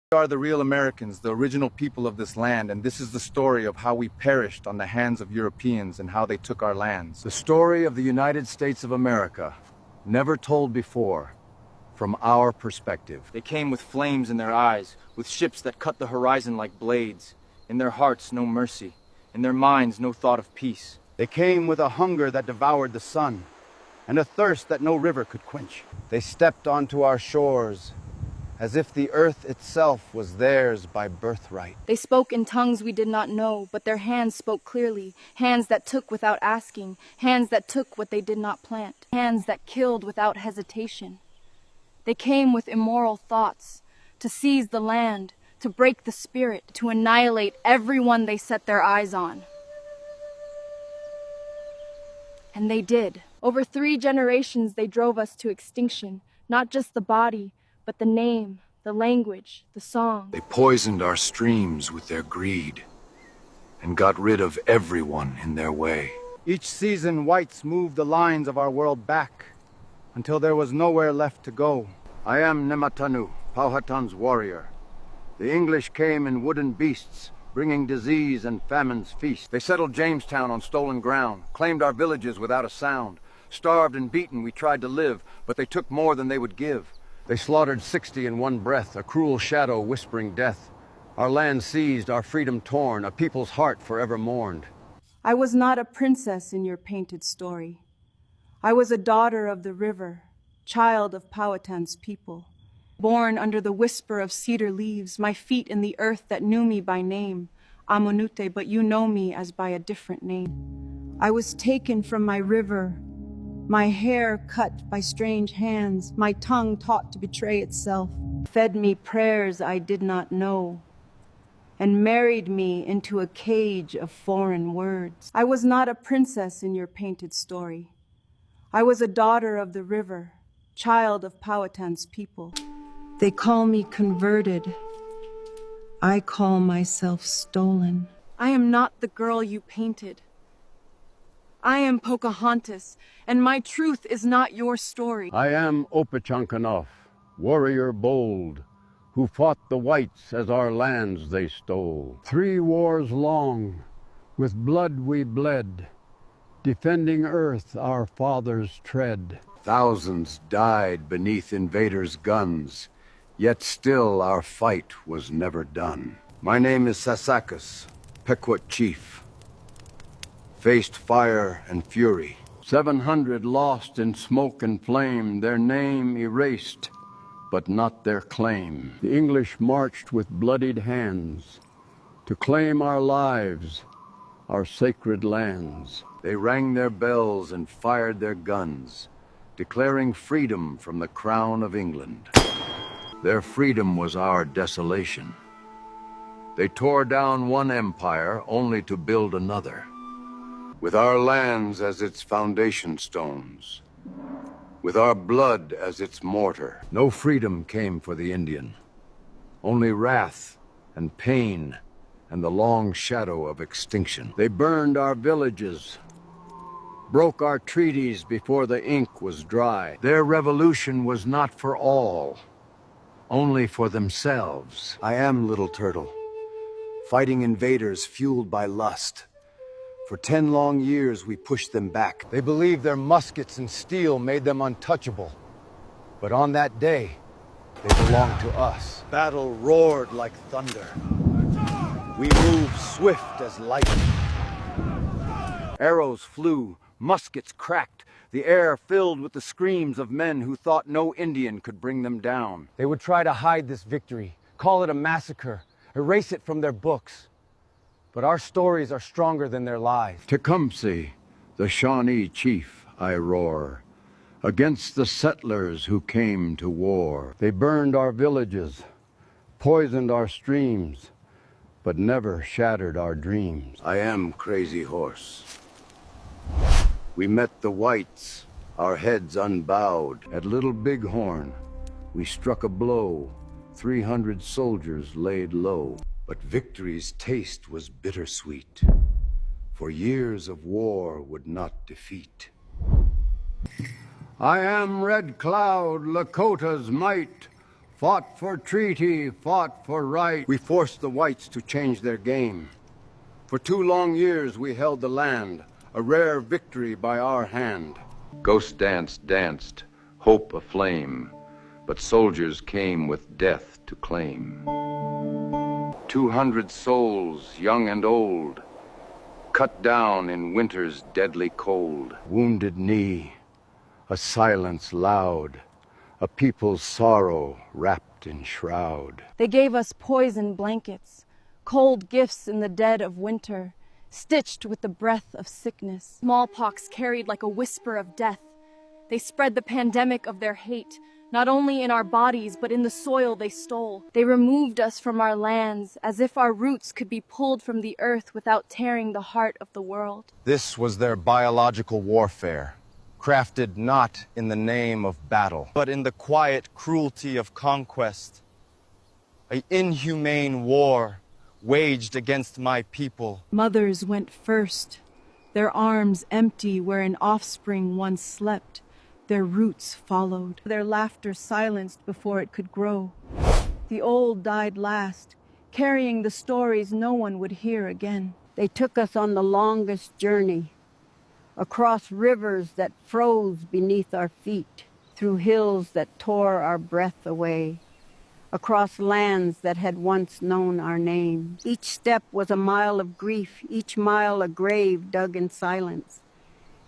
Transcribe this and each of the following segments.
We are the real Americans, the original people of this land, and this is the story of how we perished on the hands of Europeans and how they took our lands. The story of the United States of America, never told before, from our perspective. They came with flames in their eyes, with ships that cut the horizon like blades. In their hearts, no mercy. In their minds, no thought of peace. They came with a hunger that devoured the sun, and a thirst that no river could quench. They stepped onto our shores, as if the earth itself was theirs by birthright. They spoke in tongues we did not know, but their hands spoke clearly, hands that took without asking, hands that took what they did not plant, hands that killed without hesitation. They came with immoral thoughts, to seize the land, to break the spirit, to annihilate everyone they set their eyes on. And they did. Over 3 generations they drove us to extinction, not just the body, but the name, the language, the song. They poisoned our streams with their greed and got rid of everyone in their way. Each season, whites moved the lines of our world back until there was nowhere left to go. I am Nematanu, Powhatan's warrior. The English came in wooden beasts, bringing disease and famine's feast. They settled Jamestown on stolen ground, claimed our villages without a sound. Starved and beaten, we tried to live, but they took more than they would give. They slaughtered 60 in one breath, a cruel shadow whispering death. Our land seized, our freedom torn, a people's heart forever mourned. I was not a princess in your painted story. I was a daughter of the river, child of Powhatan's people. Born under the whisper of cedar leaves, my feet in the earth that knew me by name, Amonute, but you know me as by a different name. I was taken from my river, my hair cut by strange hands, my tongue taught to betray itself, fed me prayers I did not know, and married me into a cage of foreign words. I was not a princess in your painted story. I was a daughter of the river, child of Powhatan's people. They call me converted. I call myself stolen. I am not the girl you painted. I am Pocahontas, and my truth is not your story. I am Opechancanough, warrior bold, who fought the whites as our lands they stole. 3 wars long, with blood we bled, defending earth our fathers tread. Thousands died beneath invaders' guns, yet still our fight was never done. My name is Sasakas, Pequot chief. Faced fire and fury. 700 lost in smoke and flame, their name erased, but not their claim. The English marched with bloodied hands to claim our lives, our sacred lands. They rang their bells and fired their guns, declaring freedom from the crown of England. Their freedom was our desolation. They tore down one empire only to build another, with our lands as its foundation stones, with our blood as its mortar. No freedom came for the Indian, only wrath and pain and the long shadow of extinction. They burned our villages, broke our treaties before the ink was dry. Their revolution was not for all, only for themselves. I am Little Turtle, fighting invaders fueled by lust. For 10 long years, we pushed them back. They believed their muskets and steel made them untouchable. But on that day, they belonged to us. Battle roared like thunder. We moved swift as lightning. Arrows flew, muskets cracked, the air filled with the screams of men who thought no Indian could bring them down. They would try to hide this victory, call it a massacre, erase it from their books. But our stories are stronger than their lies. Tecumseh, the Shawnee chief, I roar, against the settlers who came to war. They burned our villages, poisoned our streams, but never shattered our dreams. I am Crazy Horse. We met the whites, our heads unbowed. At Little Bighorn, we struck a blow. 300 soldiers laid low. But victory's taste was bittersweet, for years of war would not defeat. I am Red Cloud, Lakota's might, Fought for treaty, fought for right. We forced the whites to change their game. For 2 long years we held the land, a rare victory by our hand. Ghost dance danced, hope aflame, but soldiers came with death to claim. 200 souls, young and old, cut down in winter's deadly cold. Wounded knee, a silence loud, a people's sorrow wrapped in shroud. They gave us poison blankets, cold gifts in the dead of winter, stitched with the breath of sickness. Smallpox carried like a whisper of death. They spread the pandemic of their hate, not only in our bodies, but in the soil they stole. They removed us from our lands, as if our roots could be pulled from the earth without tearing the heart of the world. This was their biological warfare, crafted not in the name of battle, but in the quiet cruelty of conquest. An inhumane war waged against my people. Mothers went first, their arms empty where an offspring once slept. Their roots followed, their laughter silenced before it could grow. The old died last, carrying the stories no one would hear again. They took us on the longest journey, across rivers that froze beneath our feet, through hills that tore our breath away, across lands that had once known our names. Each step was a mile of grief, each mile a grave dug in silence.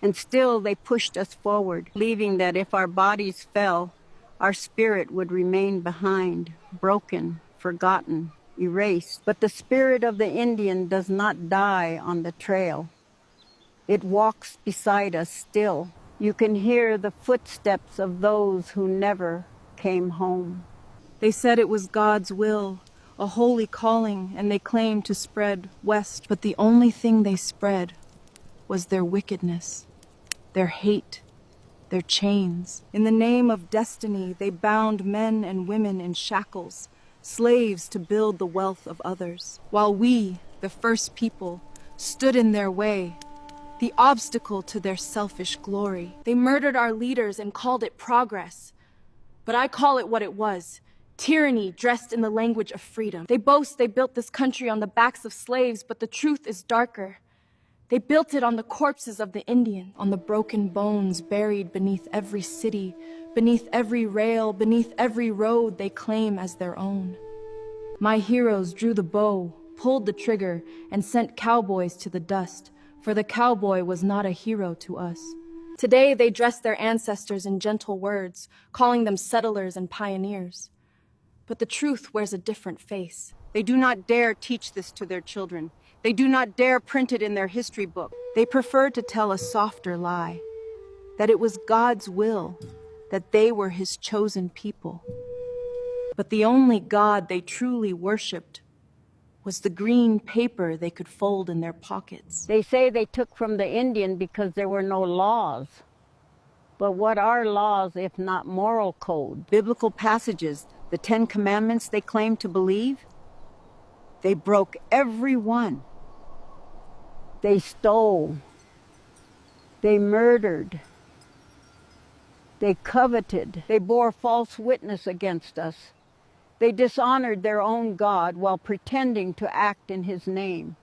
And still they pushed us forward, believing that if our bodies fell, our spirit would remain behind, broken, forgotten, erased. But the spirit of the Indian does not die on the trail. It walks beside us still. You can hear the footsteps of those who never came home. They said it was God's will, a holy calling, and they claimed to spread west. But the only thing they spread was their wickedness, their hate, their chains. In the name of destiny, they bound men and women in shackles, slaves to build the wealth of others. While we, the first people, stood in their way, the obstacle to their selfish glory. They murdered our leaders and called it progress. But I call it what it was. Tyranny dressed in the language of freedom. They boast they built this country on the backs of slaves, but the truth is darker. They built it on the corpses of the Indian, on the broken bones buried beneath every city, beneath every rail, beneath every road they claim as their own. My heroes drew the bow, pulled the trigger, and sent cowboys to the dust, for the cowboy was not a hero to us. Today they dress their ancestors in gentle words, calling them settlers and pioneers. But the truth wears a different face. They do not dare teach this to their children. They do not dare print it in their history book. They prefer to tell a softer lie, that it was God's will, that they were his chosen people. But the only God they truly worshipped was the green paper they could fold in their pockets. They say they took from the Indian because there were no laws. But what are laws if not moral code? Biblical passages, the 10 Commandments they claim to believe, they broke every one. They stole. They murdered. They coveted. They bore false witness against us. They dishonored their own God while pretending to act in his name.